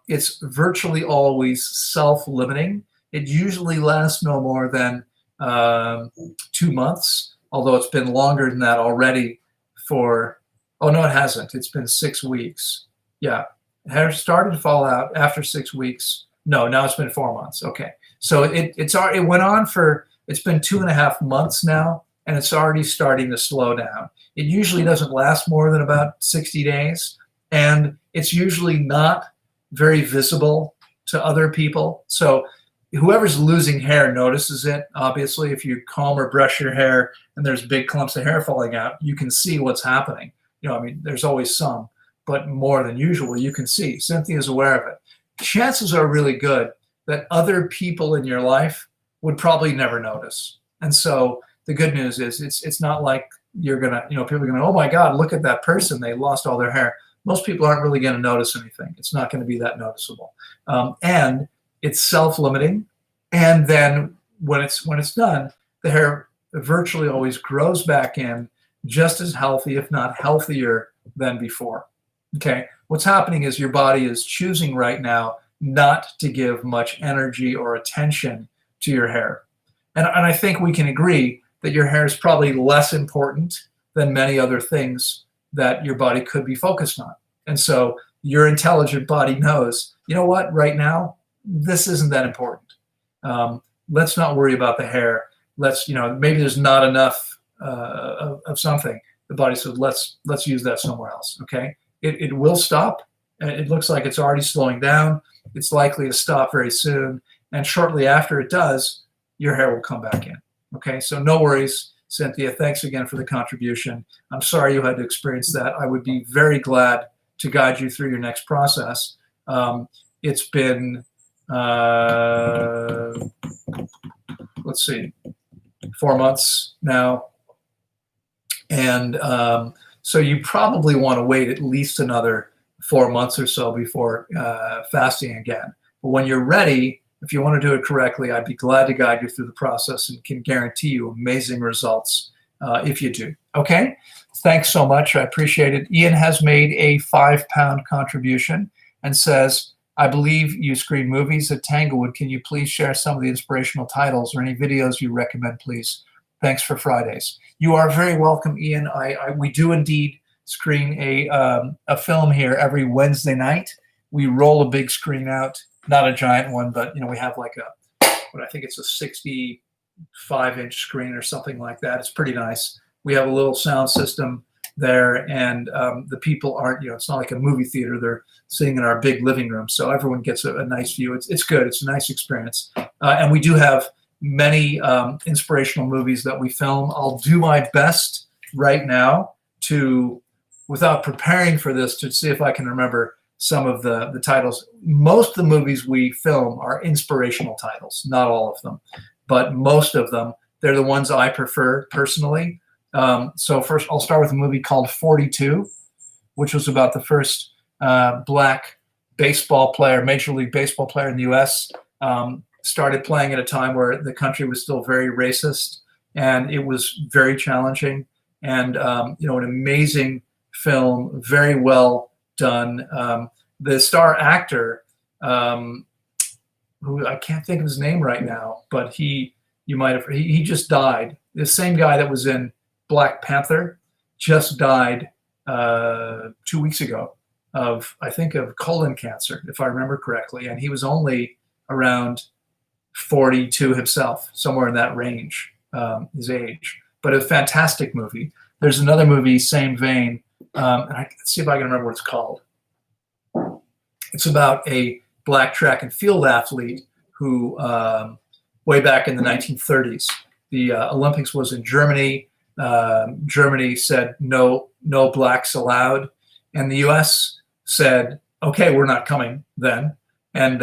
it's virtually always self-limiting. It usually lasts no more than 2 months, although it's been longer than that already for, oh no, it hasn't. It's been 6 weeks. Yeah, hair started to fall out after 6 weeks. No, now it's been 4 months. Okay, so it went on for, it's been 2.5 months now, and it's already starting to slow down. It usually doesn't last more than about 60 days, and it's usually not very visible to other people. So whoever's losing hair notices it. Obviously, if you comb or brush your hair and there's big clumps of hair falling out, you can see what's happening. You know, I mean, there's always some, but more than usual, you can see. Cynthia's aware of it. Chances are really good that other people in your life would probably never notice. And so the good news is it's not like you're gonna, you know, people are gonna, oh my God, look at that person, they lost all their hair. Most people aren't really gonna notice anything. It's not gonna be that noticeable. And it's self-limiting. And then when it's done, the hair virtually always grows back in just as healthy, if not healthier than before. Okay, what's happening is your body is choosing right now not to give much energy or attention to your hair. And I think we can agree that your hair is probably less important than many other things that your body could be focused on. And so your intelligent body knows, you know what, right now, this isn't that important. Let's not worry about the hair. Let's, you know, maybe there's not enough of something. The body says, let's use that somewhere else, okay? It will stop. It looks like it's already slowing down. It's likely to stop very soon. And shortly after it does, your hair will come back in, okay? So no worries, Cynthia. Thanks again for the contribution. I'm sorry you had to experience that. I would be very glad to guide you through your next process. It's been, let's see, 4 months now. And so you probably want to wait at least another 4 months or so before fasting again. But when you're ready, if you want to do it correctly, I'd be glad to guide you through the process and can guarantee you amazing results if you do. Okay? Thanks so much. I appreciate it. Ian has made a 5-pound contribution and says, I believe you screen movies at Tanglewood. Can you please share some of the inspirational titles or any videos you recommend, please? Thanks for Fridays. You are very welcome, Ian. We do indeed screen a film here every Wednesday night. We roll a big screen out, not a giant one, but you know, we have like what I think it's a 65-inch screen or something like that. It's pretty nice. We have a little sound system there, and the people aren't, you know, it's not like a movie theater. They're sitting in our big living room, so everyone gets a nice view. It's good. It's a nice experience, and we do have many inspirational movies that we film. I'll do my best right now to, without preparing for this, to see if I can remember some of the titles. Most of the movies we film are inspirational titles, not all of them, but most of them. They're the ones I prefer personally. So first, I'll start with a movie called 42, which was about the first black baseball player, Major League Baseball player in the U.S. Started playing at a time where the country was still very racist, and it was very challenging. And you know, an amazing film, very well done. The star actor, who I can't think of his name right now, but he just died. The same guy that was in Black Panther just died 2 weeks ago of, I think, of colon cancer, if I remember correctly. And he was only around 42 himself, somewhere in that range, his age. But a fantastic movie. There's another movie, same vein. And let's see if I can remember what it's called. It's about a black track and field athlete who, way back in the 1930s, the Olympics was in Germany. Germany said no blacks allowed, and the U.S. said, okay, we're not coming then. And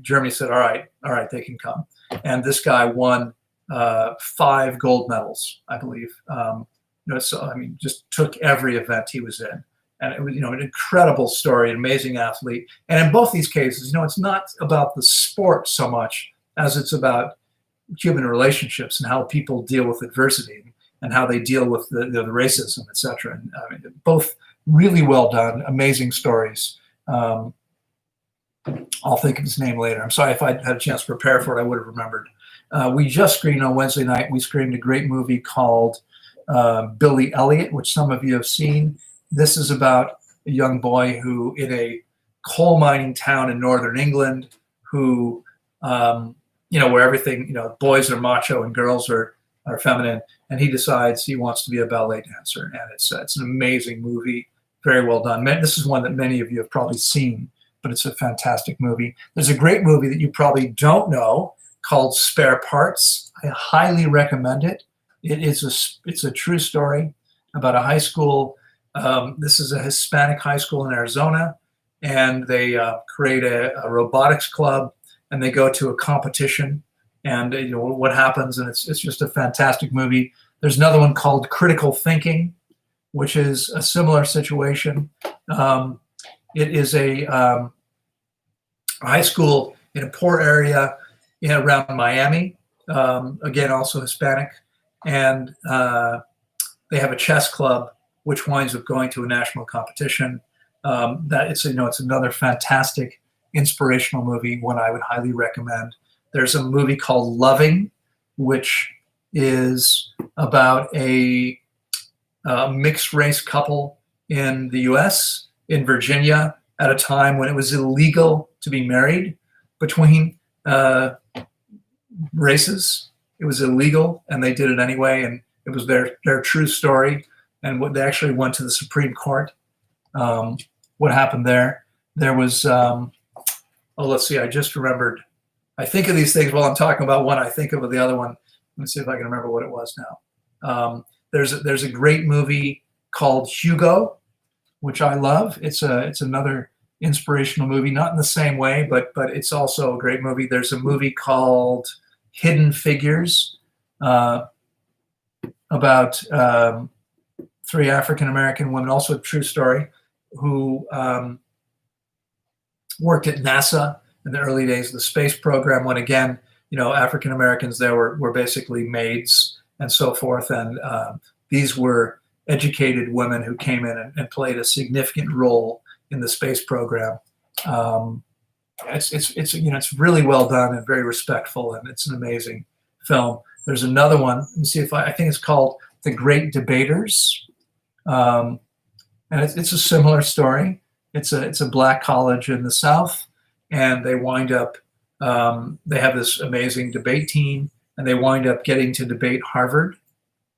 Germany said, all right, they can come. And this guy won 5 gold medals, I believe. So I mean, just took every event he was in. and it was, an incredible story, an amazing athlete. And in both these cases, it's not about the sport so much as it's about human relationships and how people deal with adversity and how they deal with the racism, etc. And both really well done, amazing stories. I'll think of his name later. I'm sorry if I had a chance to prepare for it, I would have remembered. We just screened on Wednesday night. We screened a great movie called Billy Elliot, which some of you have seen. This is about a young boy who, in a coal mining town in northern England, who, where everything, boys are macho and girls are feminine, and he decides he wants to be a ballet dancer. And it's an amazing movie, very well done. This is one that many of you have probably seen, but it's a fantastic movie. There's a great movie that you probably don't know called Spare Parts. I highly recommend it. It's a true story about a high school. This is a Hispanic high school in Arizona, and they create a robotics club, and they go to a competition, and what happens, and it's just a fantastic movie. There's another one called Critical Thinking, which is a similar situation. It is a high school in a poor area around Miami, again, also Hispanic, and they have a chess club which winds up going to a national competition. It's another fantastic inspirational movie, one I would highly recommend. There's a movie called Loving, which is about a mixed race couple in the US, in Virginia, at a time when it was illegal to be married between races. It was illegal, and they did it anyway, and it was their true story. And they actually went to the Supreme Court. What happened there? There was, let's see, I just remembered. I think of these things while I'm talking about one, I think of the other one. Let me see if I can remember what it was now. There's a great movie called Hugo, which I love. It's another inspirational movie, not in the same way, but it's also a great movie. There's a movie called Hidden Figures, about three African-American women, also a true story, who worked at NASA in the early days of the space program, when, again, African-Americans there were basically maids and so forth. And these were educated women who came in and played a significant role in the space program. It's really well done and very respectful, and it's an amazing film. There's another one. Let me see if I think it's called The Great Debaters, and it's a similar story. It's a black college in the South, and they wind up. They have this amazing debate team, and they wind up getting to debate Harvard.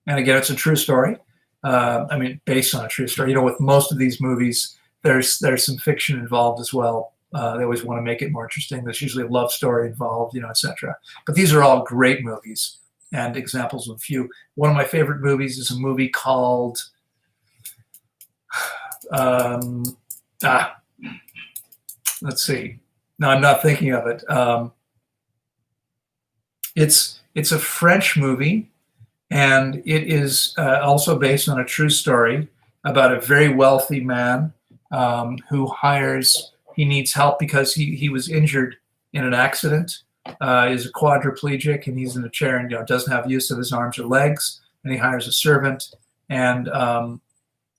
And again, it's a true story. Based on a true story. With most of these movies, there's some fiction involved as well. They always want to make it more interesting. There's usually a love story involved, etc. But these are all great movies, and examples of a few. One of my favorite movies is a movie called let's see. No, I'm not thinking of it. It's a French movie, and it is also based on a true story about a very wealthy man who he needs help because he was injured in an accident. He's a quadriplegic, and he's in a chair and doesn't have use of his arms or legs, and he hires a servant and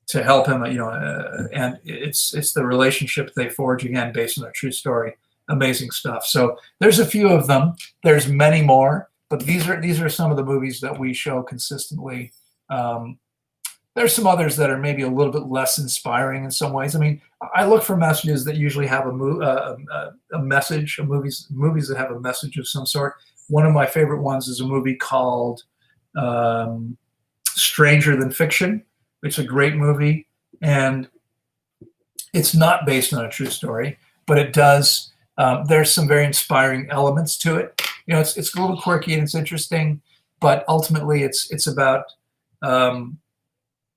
to help him, and it's the relationship they forge, again, based on a true story. Amazing stuff. So there's a few of them. There's many more, but these are some of the movies that we show consistently. There's some others that are maybe a little bit less inspiring in some ways. I look for messages that usually have a message. Movies that have a message of some sort. One of my favorite ones is a movie called Stranger Than Fiction. It's a great movie, and it's not based on a true story, but it does. There's some very inspiring elements to it. It's a little quirky and it's interesting, but ultimately it's about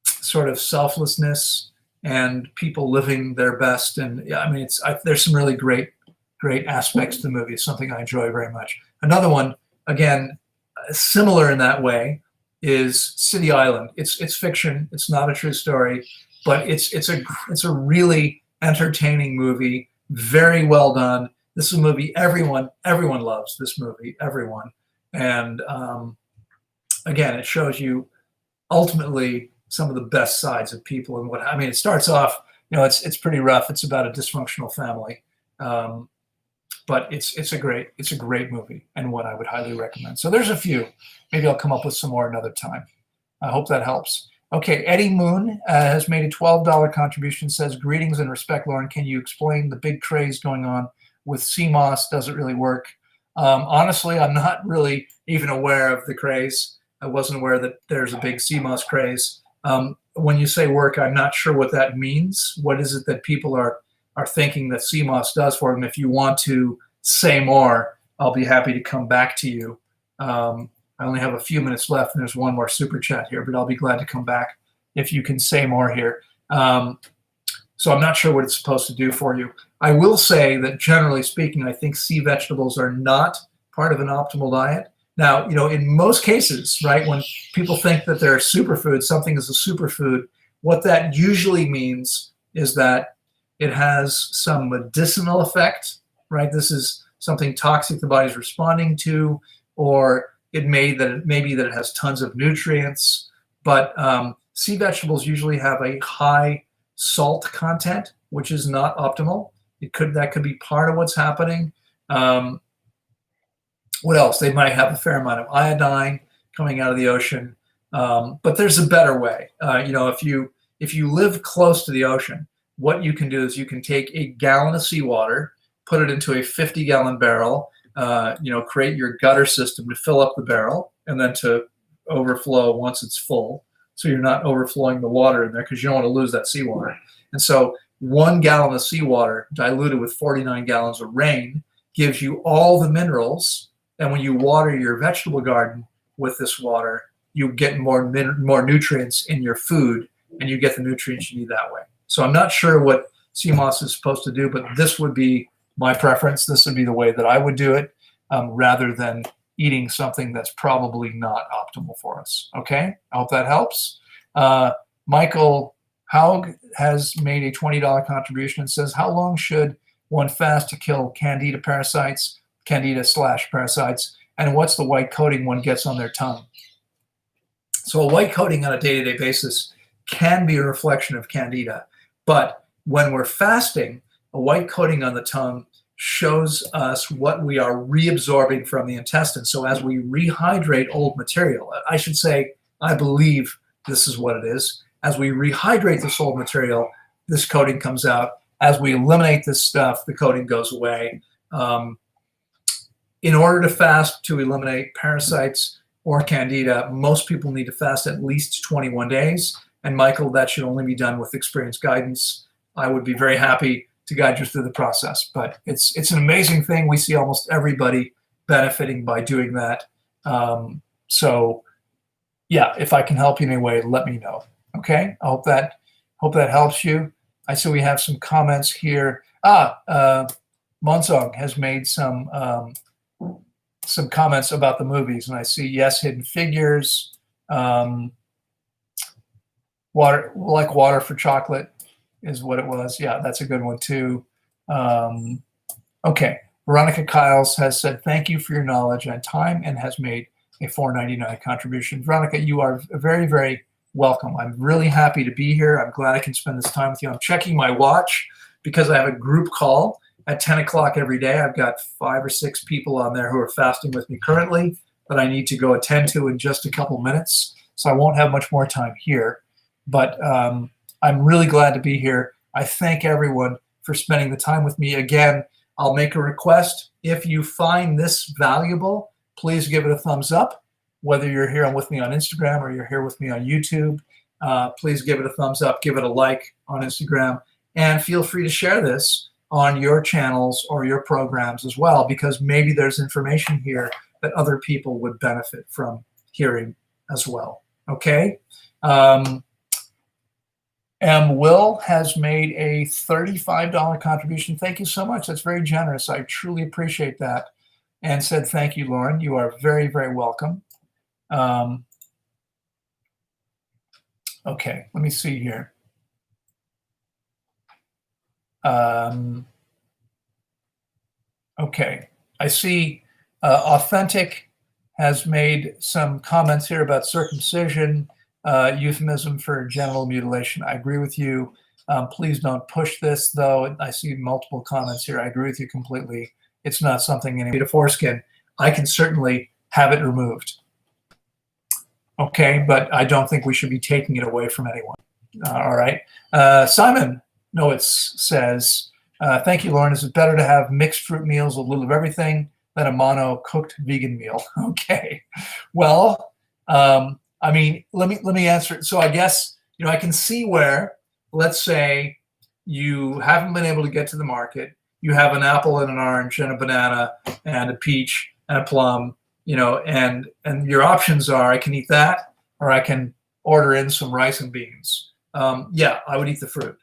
sort of selflessness and people living their best. And there's some really great aspects to the movie. It's something I enjoy very much. Another one, again, similar in that way, is City Island. It's fiction. It's not a true story, but it's a really entertaining movie, very well done. This is a movie everyone loves. This movie, everyone, and again, it shows you ultimately some of the best sides of people and what I mean. It starts off, it's pretty rough. It's about a dysfunctional family, but it's a great movie and one I would highly recommend. So there's a few. Maybe I'll come up with some more another time. I hope that helps. Okay, Eddie Moon has made a $12 contribution. Says, greetings and respect, Loren. Can you explain the big craze going on with CMOS? Does it really work? Honestly, I'm not really even aware of the craze. I wasn't aware that there's a big CMOS craze. When you say work, I'm not sure what that means. What is it that people are thinking that CMOS does for them? If you want to say more, I'll be happy to come back to you. I only have a few minutes left, and there's one more super chat here, but I'll be glad to come back if you can say more here. So I'm not sure what it's supposed to do for you. I will say that generally speaking, I think sea vegetables are not part of an optimal diet. Now, in most cases, right, when people think that they're a superfood, something is a superfood, what that usually means is that it has some medicinal effect, right? This is something toxic the body's responding to, or it may be that it has tons of nutrients. But sea vegetables usually have a high salt content, which is not optimal. That could be part of what's happening. What else? They might have a fair amount of iodine coming out of the ocean. But there's a better way. If you live close to the ocean, what you can do is you can take a gallon of seawater, put it into a 50-gallon barrel, create your gutter system to fill up the barrel and then to overflow once it's full. So you're not overflowing the water in there because you don't want to lose that seawater. And so 1 gallon of seawater diluted with 49 gallons of rain gives you all the minerals. And when you water your vegetable garden with this water, you get more nutrients in your food, and you get the nutrients you need that way. So I'm not sure what CMOS is supposed to do, but this would be my preference. This would be the way that I would do it, rather than eating something that's probably not optimal for us. Okay, I hope that helps. Michael Haug has made a $20 contribution and says, how long should one fast to kill candida parasites, candida/parasites, and what's the white coating one gets on their tongue? So a white coating on a day-to-day basis can be a reflection of candida, but when we're fasting, a white coating on the tongue shows us what we are reabsorbing from the intestine. So as we rehydrate old material, I should say, I believe this is what it is. As we rehydrate this old material, this coating comes out. As we eliminate this stuff, the coating goes away. In order to fast to eliminate parasites or candida, most people need to fast at least 21 days. And Michael, that should only be done with experienced guidance. I would be very happy to guide you through the process, but it's an amazing thing. We see almost everybody benefiting by doing that. So yeah, if I can help you in any way, let me know. Okay, I hope that helps you. I see we have some comments here. Monsong has made some comments about the movies, and I see yes, Hidden Figures, water for chocolate is what it was. Yeah, that's a good one too. Okay, Veronica Kyles has said thank you for your knowledge and time, and has made a $4.99 contribution. Veronica, you are very, very welcome. I'm really happy to be here. I'm glad I can spend this time with you. I'm checking my watch because I have a group call at 10 o'clock every day. I've got 5 or 6 people on there who are fasting with me currently that I need to go attend to in just a couple minutes. So I won't have much more time here, but I'm really glad to be here. I thank everyone for spending the time with me. Again, I'll make a request. If you find this valuable, please give it a thumbs up. Whether you're here with me on Instagram or you're here with me on YouTube, please give it a thumbs up, give it a like on Instagram, and feel free to share this on your channels or your programs as well, because maybe there's information here that other people would benefit from hearing as well. Okay? Will has made a $35 contribution. Thank you so much. That's very generous. I truly appreciate that. And said, thank you, Loren. You are very, very welcome. Okay, let me see here. Okay, I see Authentic has made some comments here about circumcision, euphemism for genital mutilation. I agree with you. Please don't push this, though. I see multiple comments here. I agree with you completely. It's not something any to foreskin. I can certainly have it removed. Okay, but I don't think we should be taking it away from anyone. All right. Simon Nowitz says, thank you, Loren. Is it better to have mixed fruit meals, a little of everything, than a mono cooked vegan meal? Okay. Well, I mean, let me answer it. So I guess, I can see where, let's say you haven't been able to get to the market. You have an apple and an orange and a banana and a peach and a plum, and your options are, I can eat that, or I can order in some rice and beans. Yeah, I would eat the fruit.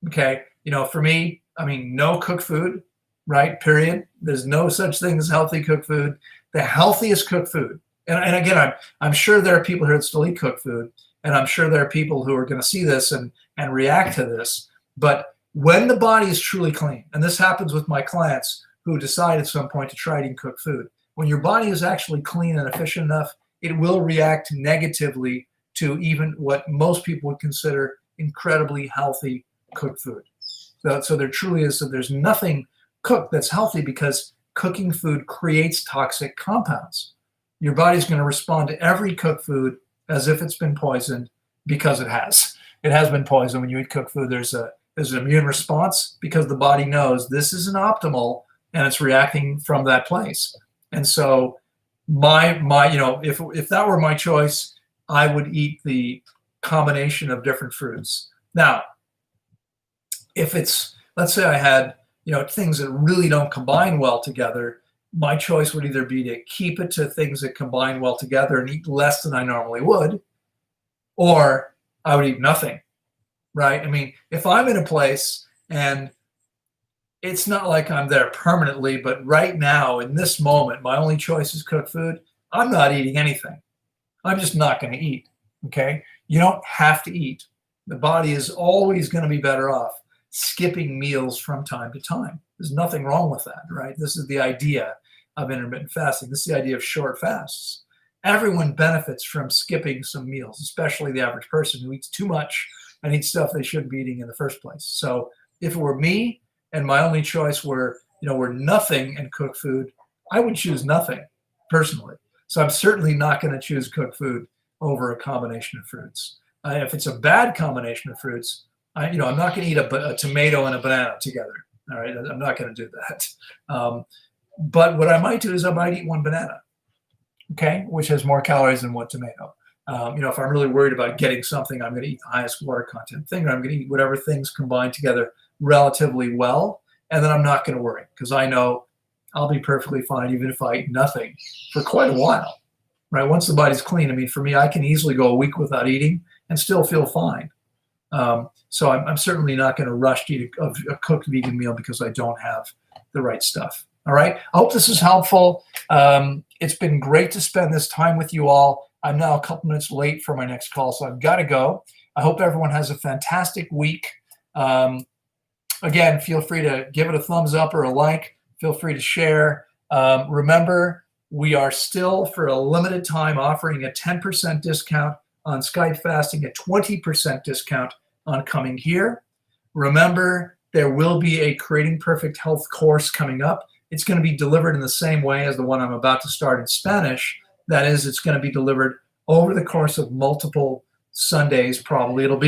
Okay. For me, I mean, no cooked food, right? Period. There's no such thing as healthy cooked food. The healthiest cooked food. And again, I'm sure there are people here that still eat cooked food, and I'm sure there are people who are going to see this and react to this. But when the body is truly clean, and this happens with my clients who decide at some point to try eating cooked food, when your body is actually clean and efficient enough, it will react negatively to even what most people would consider incredibly healthy cooked food. So there truly is, so there's nothing cooked that's healthy, because cooking food creates toxic compounds. Your body's going to respond to every cooked food as if it's been poisoned, because it has. It has been poisoned. When you eat cooked food, there's an immune response, because the body knows this isn't optimal, and it's reacting from that place. And so if that were my choice, I would eat the combination of different fruits. Now, if it's, let's say I had, things that really don't combine well together, my choice would either be to keep it to things that combine well together and eat less than I normally would, or I would eat nothing, right? I mean, if I'm in a place and it's not like I'm there permanently, but right now, in this moment, my only choice is cooked food, I'm not eating anything. I'm just not going to eat, okay? You don't have to eat. The body is always going to be better off skipping meals from time to time. There's nothing wrong with that, right? This is the idea of intermittent fasting. This is the idea of short fasts. Everyone benefits from skipping some meals, especially the average person who eats too much and eats stuff they shouldn't be eating in the first place. So if it were me and my only choice were nothing and cooked food, I would choose nothing personally. So I'm certainly not going to choose cooked food over a combination of fruits. If it's a bad combination of fruits, I'm not going to eat a tomato and a banana together. All right, I'm not going to do that. But what I might do is I might eat one banana, okay, which has more calories than one tomato. If I'm really worried about getting something, I'm going to eat the highest water content thing, or I'm going to eat whatever things combine together relatively well, and then I'm not going to worry, because I know I'll be perfectly fine even if I eat nothing for quite a while, right? Once the body's clean, I mean, for me, I can easily go a week without eating and still feel fine. So I'm certainly not going to rush to eat a cooked vegan meal because I don't have the right stuff. All right. I hope this is helpful. It's been great to spend this time with you all. I'm now a couple minutes late for my next call, so I've got to go. I hope everyone has a fantastic week. Again, feel free to give it a thumbs up or a like. Feel free to share. Remember, we are still, for a limited time, offering a 10% discount on Skype fasting, a 20% discount on coming here. Remember, there will be a Creating Perfect Health course coming up. It's going to be delivered in the same way as the one I'm about to start in Spanish. That is, it's going to be delivered over the course of multiple Sundays. Probably it'll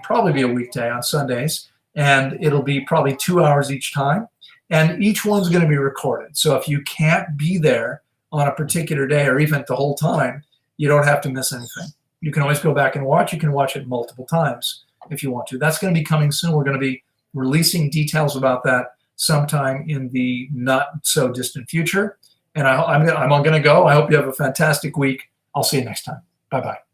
probably be a weekday on Sundays, and it'll be probably 2 hours each time. And each one's going to be recorded. So if you can't be there on a particular day or even the whole time, you don't have to miss anything. You can always go back and watch. You can watch it multiple times if you want to. That's going to be coming soon. We're going to be releasing details about that sometime in the not so distant future. And I'm going to go. I hope you have a fantastic week. I'll see you next time. Bye-bye.